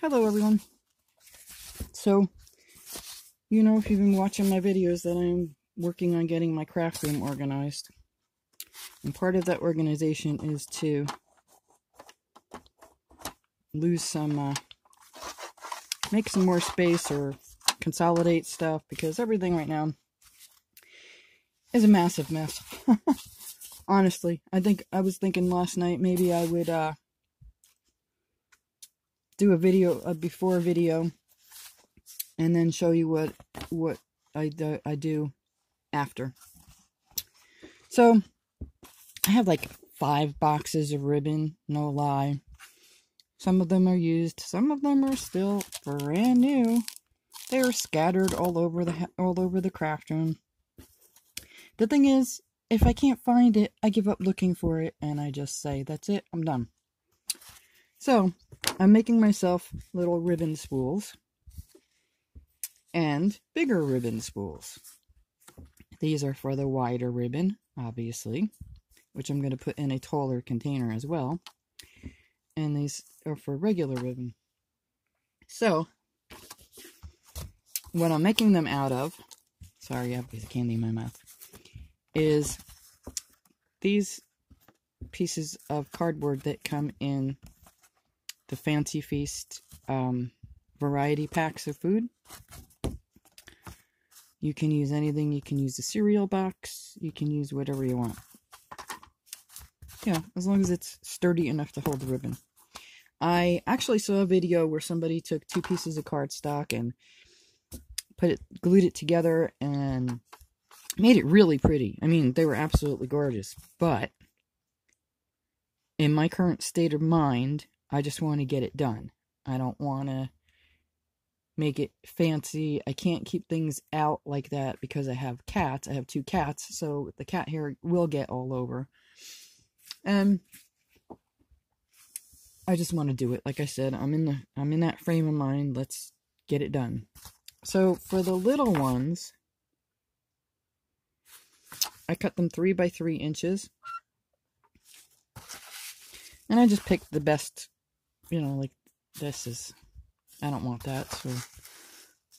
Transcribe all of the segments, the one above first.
Hello everyone. So, you know, if you've been watching my videos, that I'm working on getting my craft room organized. And part of that organization is to make some more space or consolidate stuff, because everything right now is a massive mess. Honestly, I was thinking last night maybe I would do a before video and then show you what I do after. So I have like 5 boxes of ribbon, no lie. Some of them are used, some of them are still brand new. They are scattered all over the craft room. The thing is, if I can't find it, I give up looking for it and I just say, that's it, I'm done. So I'm making myself little ribbon spools and bigger ribbon spools. These are for the wider ribbon, obviously, which I'm going to put in a taller container as well. And these are for regular ribbon. So, what I'm making them out of, sorry, I have a piece of candy in my mouth, is these pieces of cardboard that come in the Fancy Feast variety packs of food. You can use anything. You can use the cereal box. You can use whatever you want. Yeah, as long as it's sturdy enough to hold the ribbon. I actually saw a video where somebody took 2 pieces of cardstock and glued it together and made it really pretty. I mean, they were absolutely gorgeous. But in my current state of mind, I just want to get it done. I don't want to make it fancy. I can't keep things out like that because I have cats. I have 2 cats, so the cat hair will get all over. And I just want to do it. Like I said, I'm in that frame of mind. Let's get it done. So for the little ones, I cut them 3 by 3 inches. And I just picked the best, you know, like this is, I don't want that, so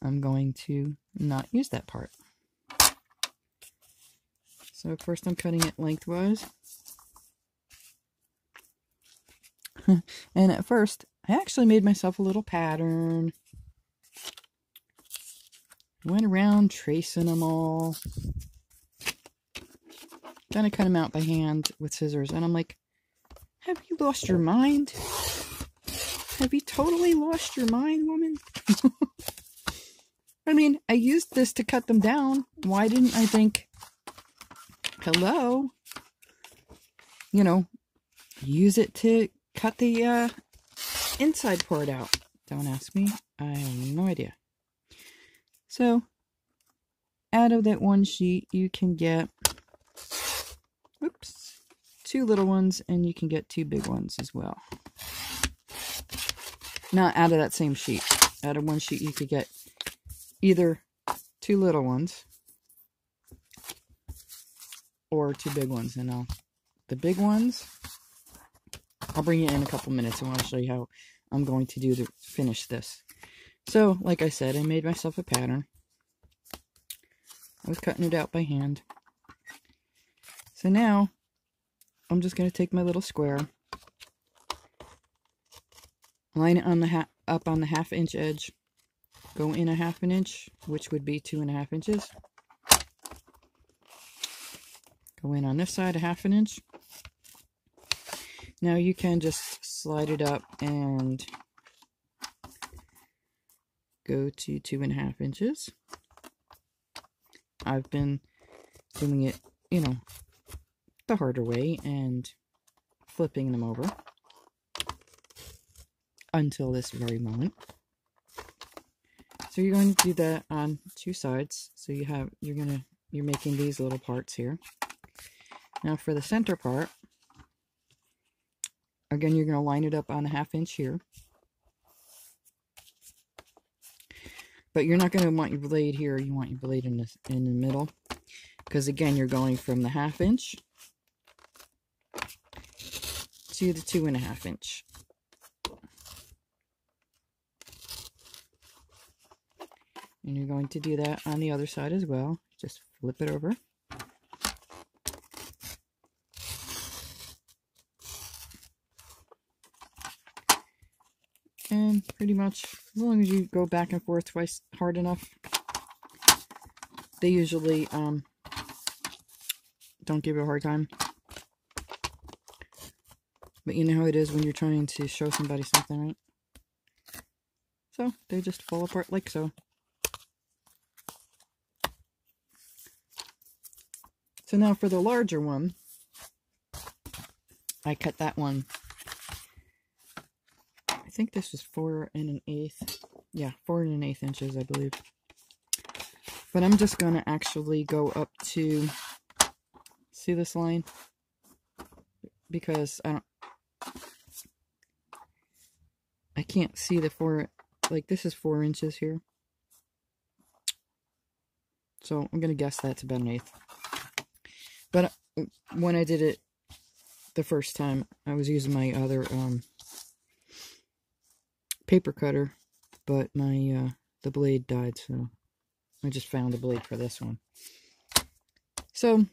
I'm going to not use that part. So first I'm cutting it lengthwise. And at first, I actually made myself a little pattern. Went around tracing them all. Then I cut them out by hand with scissors, and I'm like, have you lost your mind? Have you totally lost your mind, woman? I mean, I used this to cut them down. Why didn't I think, hello? You know, use it to cut the inside part out. Don't ask me. I have no idea. So, out of that one sheet, you can get, oops, 2 little ones, and you can get 2 big ones as well. Not out of that same sheet. Out of one sheet, you could get either 2 little ones or 2 big ones. And the big ones, I'll bring you in a couple minutes. I want to show you how I'm going to finish this. So, like I said, I made myself a pattern. I was cutting it out by hand. So now, I'm just going to take my little square, line it on up on the 1/2 inch edge, go in a 1/2 inch, which would be 2.5 inches. Go in on this side a 1/2 inch. Now you can just slide it up and go to 2.5 inches. I've been doing it, you know, the harder way and flipping them over until this very moment. So you're going to do that on 2 sides. So you're making these little parts here. Now for the center part, again, you're going to line it up on a 1/2 inch here. But you're not going to want your blade here. You want your blade in the middle. Because again, you're going from the 1/2 inch to the 2.5 inch. And you're going to do that on the other side as well. Just flip it over. And pretty much, as long as you go back and forth twice hard enough, they usually don't give you a hard time. But you know how it is when you're trying to show somebody something, right? So, they just fall apart like so. So now for the larger one, I cut that one. I think this was 4 1/8. Yeah, 4 1/8 inches, I believe. But I'm just going to actually go up to, see this line? Because I can't see the 4, like this is 4 inches here. So I'm going to guess that's about 1/8. But when I did it the first time, I was using my other paper cutter, but my the blade died, so I just found a blade for this one. So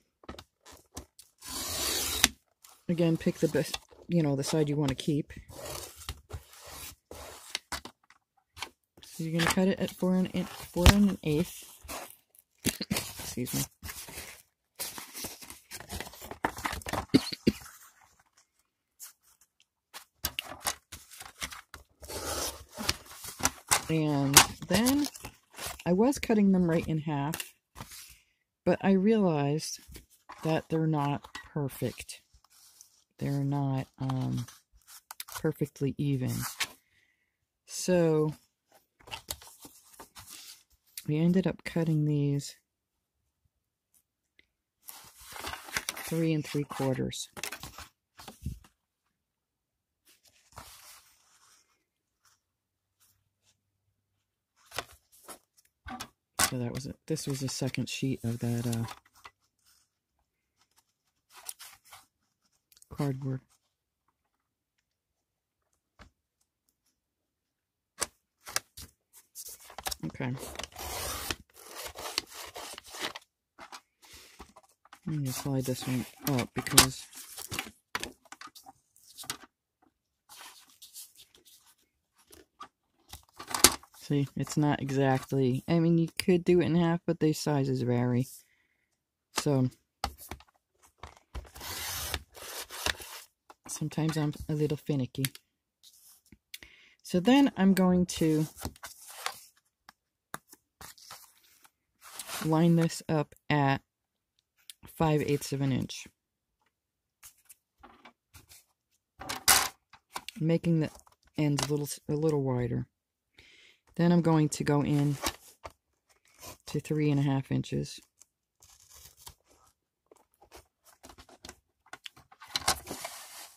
again, pick the best, you know, the side you want to keep. So you're going to cut it at 4 1/8. Excuse me. And then I was cutting them right in half, but I realized that they're not perfect. They're not perfectly even. So we ended up cutting these 3 3/4. So that was it. This was the second sheet of that cardboard. Okay. I'm going to slide this one up because see, it's not exactly, I mean, you could do it in half, but these sizes vary. So sometimes I'm a little finicky. So then I'm going to line this up at 5/8 of an inch, making the ends a little wider. Then I'm going to go in to 3 1/2 inches.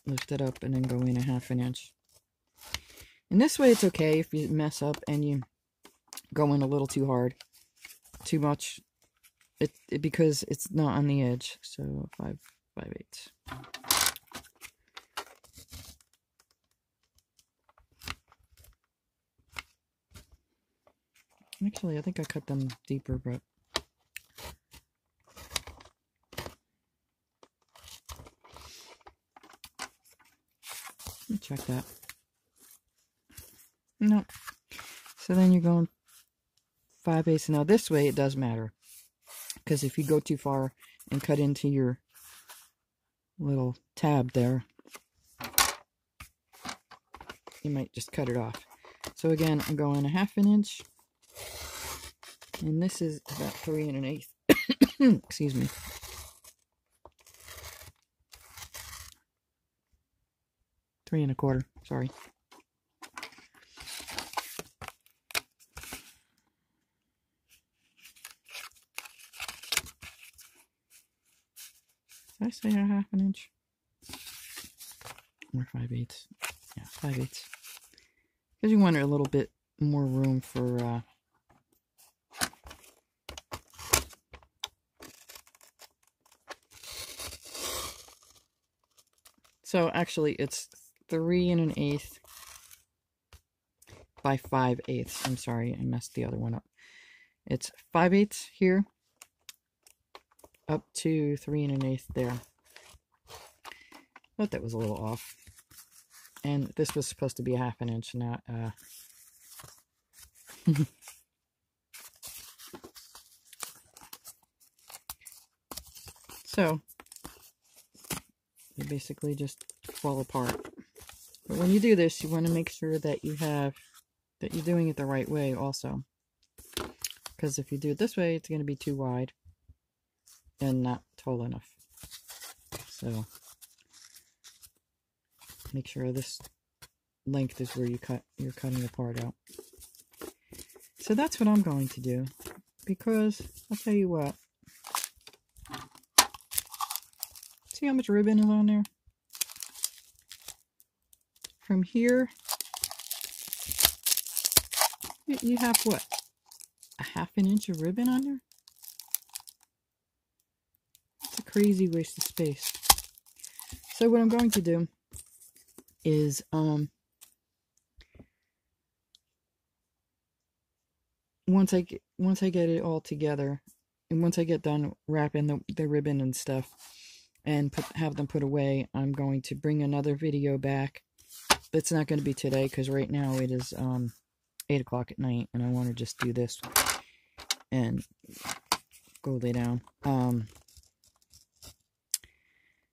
Lift it up and then go in 1/2 inch. And this way it's okay if you mess up and you go in a little too hard, too much, because it's not on the edge. So 5/8. Actually, I think I cut them deeper, but let me check that. No. So then you're going 5/8. Now this way it does matter, because if you go too far and cut into your little tab there, you might just cut it off. So again, I'm going 1/2 inch. And this is about 3 1/8. Excuse me. Three and a quarter. Sorry. Did I say 1/2 inch? Or 5/8? Yeah, 5/8. Because you want a little bit more room for so actually it's 3 1/8 by 5/8. I'm sorry, I messed the other one up. It's 5/8 here, up to 3 1/8 there. Thought that was a little off. And this was supposed to be a 1/2 inch, not So they basically just fall apart. But when you do this, you want to make sure that you're doing it the right way also. Because if you do it this way, it's going to be too wide and not tall enough. So make sure this length is where you're cutting the part out. So that's what I'm going to do, because I'll tell you what. See how much ribbon is on there? From here, you have what? A 1/2 inch of ribbon on there? It's a crazy waste of space. So what I'm going to do is once I get it all together, and once I get done wrapping the ribbon and stuff and have them put away, I'm going to bring another video back. It's not going to be today, because right now it is 8 o'clock at night, and I want to just do this and go lay down.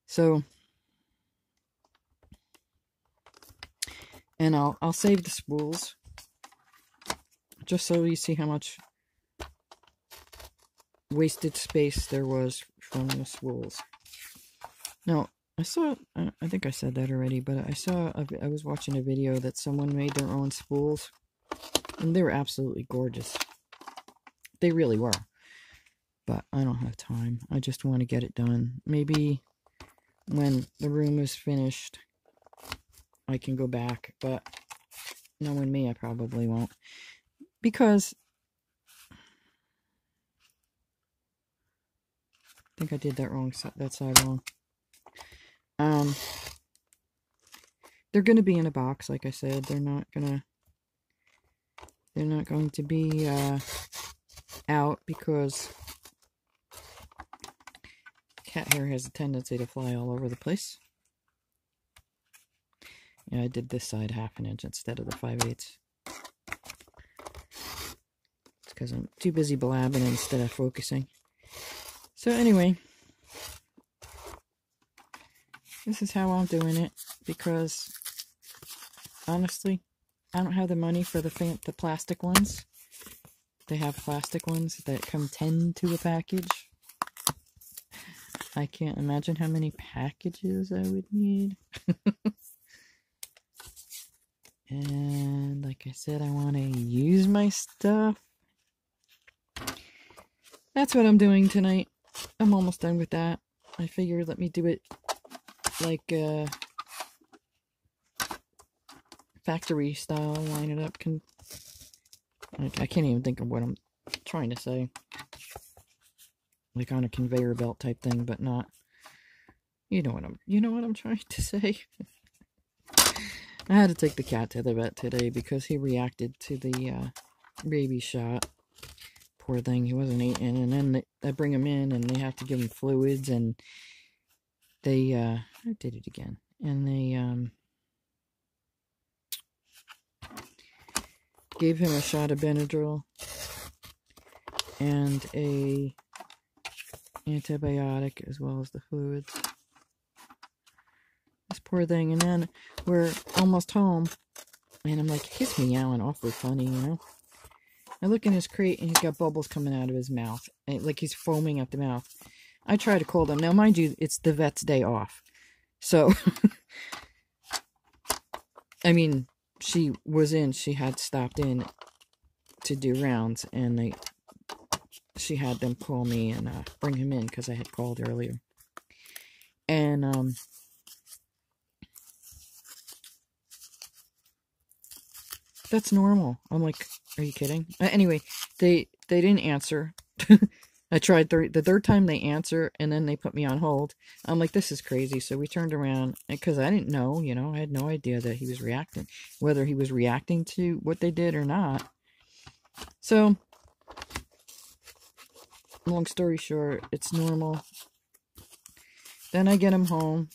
So, and I'll save the spools, just so you see how much wasted space there was from the spools. Now, I think I said that already, but I was watching a video that someone made their own spools, and they were absolutely gorgeous. They really were. But I don't have time. I just want to get it done. Maybe when the room is finished, I can go back, but knowing me, I probably won't. Because I think I did that side wrong. They're going to be in a box, like I said. They're not going to be out, because cat hair has a tendency to fly all over the place. Yeah, I did this side 1/2 inch instead of the 5/8. It's because I'm too busy blabbing instead of focusing. So anyway, this is how I'm doing it, because honestly, I don't have the money for the plastic ones. They have plastic ones that come 10 to a package. I can't imagine how many packages I would need. And like I said, I want to use my stuff. That's what I'm doing tonight. I'm almost done with that. I figured let me do it like factory style, line it up. I can't even think of what I'm trying to say. Like on a conveyor belt type thing, but not. You know what I'm trying to say. I had to take the cat to the vet today because he reacted to the rabies shot. Poor thing, he wasn't eating, and then they bring him in and they have to give him fluids, and they I did it again, and they gave him a shot of Benadryl and a antibiotic as well as the fluids. This poor thing, and then we're almost home, and I'm like, he's meowing awfully funny, you know. I look in his crate, and he's got bubbles coming out of his mouth, like he's foaming at the mouth. I try to call them. Now, mind you, it's the vet's day off, so I mean, she had stopped in to do rounds, and she had them call me and bring him in because I had called earlier, and that's normal. I'm like, are you kidding? Anyway, they didn't answer. I tried the third time they answer, and then they put me on hold. I'm like, this is crazy. So we turned around, because I didn't know, you know, I had no idea that he was reacting, whether he was reacting to what they did or not. So long story short, it's normal. Then I get him home.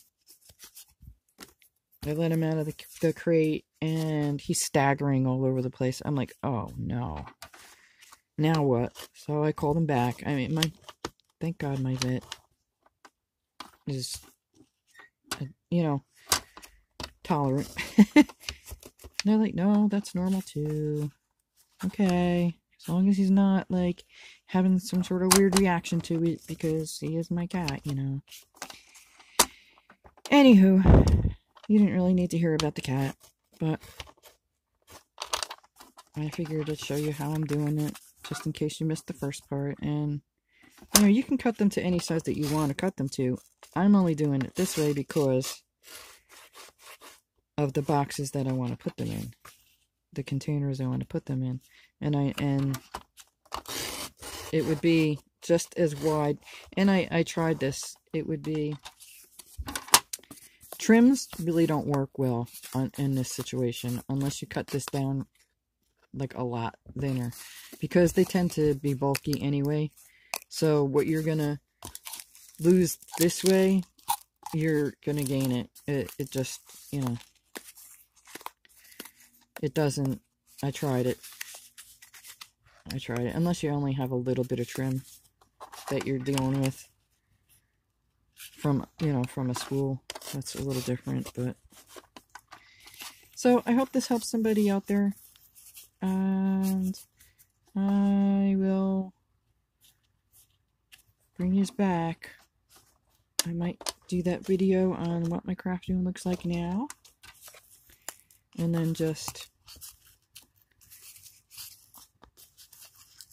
I let him out of the crate, and he's staggering all over the place. I'm like, oh no. Now what? So I called him back. I mean, thank God my vet is, you know, tolerant. They're like, no, that's normal too. Okay. As long as he's not, like, having some sort of weird reaction to it, because he is my cat, you know. Anywho, you didn't really need to hear about the cat, but I figured I'd show you how I'm doing it, just in case you missed the first part. And, you know, you can cut them to any size that you want to cut them to. I'm only doing it this way because of the boxes that I want to put them in. The containers I want to put them in. And it would be just as wide. And I tried this. It would be... Trims really don't work well in this situation unless you cut this down like a lot thinner, because they tend to be bulky anyway. So what you're gonna lose this way, you're gonna gain it. It just, you know, it doesn't. I tried it. Unless you only have a little bit of trim that you're dealing with from, you know, from a spool. That's a little different, but... So, I hope this helps somebody out there. And I will bring you back. I might do that video on what my craft room looks like now. And then just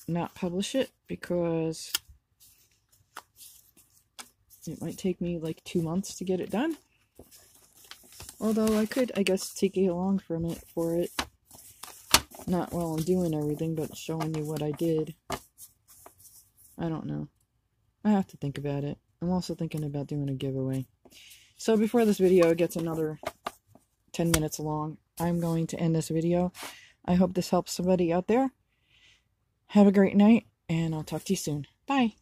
not publish it, because it might take me like 2 months to get it done. Although I could, I guess, take you along for it. Not while I'm doing everything, but showing you what I did. I don't know. I have to think about it. I'm also thinking about doing a giveaway. So before this video gets another 10 minutes long, I'm going to end this video. I hope this helps somebody out there. Have a great night, and I'll talk to you soon. Bye!